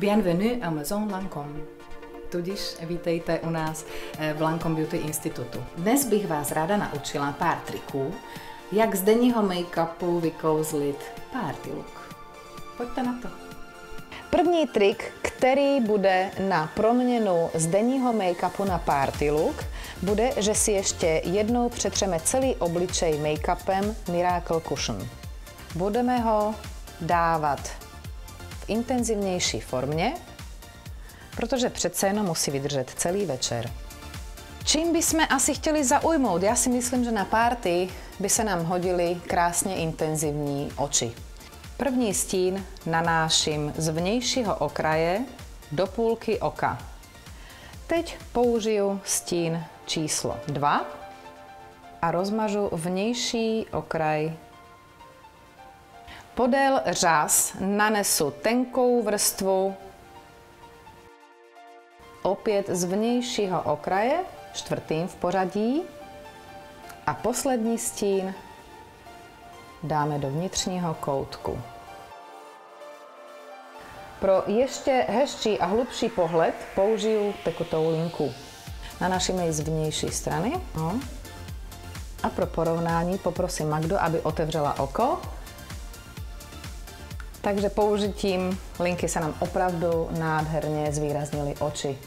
Bienvenue à Maison Lancôme. Tudíž vítejte u nás v Lancôme Beauty Institutu. Dnes bych vás ráda naučila pár triků, jak z denního make-upu vykouzlit party look. Pojďte na to. První trik, který bude na proměnu z denního make-upu na party look, bude, že si ještě jednou přetřeme celý obličej make-upem Miracle Cushion. Budeme ho dávat v intenzivnější formě, protože přece jenom musí vydržet celý večer. Čím bychom asi chtěli zaujmout? Já si myslím, že na party by se nám hodily krásně intenzivní oči. První stín nanáším z vnějšího okraje do půlky oka. Teď použiju stín číslo 2 a rozmažu vnější okraj. Podél řas nanesu tenkou vrstvu opět z vnějšího okraje, čtvrtým v pořadí, a poslední stín dáme do vnitřního koutku. Pro ještě hezčí a hlubší pohled použiju tekutou linku. Nanášíme ji z vnější strany. No. A pro porovnání poprosím Magdu, aby otevřela oko. Takže použitím linky se nám opravdu nádherně zvýraznily oči.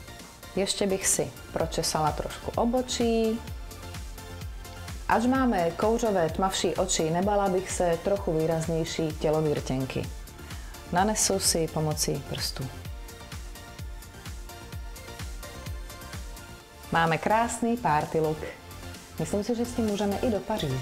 Ještě bych si pročesala trošku obočí. Až máme kouřové tmavší oči, nebala bych se trochu výraznější tělovýrtěnky. Nanesu si pomocí prstů. Máme krásný party look. Myslím si, že s tím můžeme i do Paříže.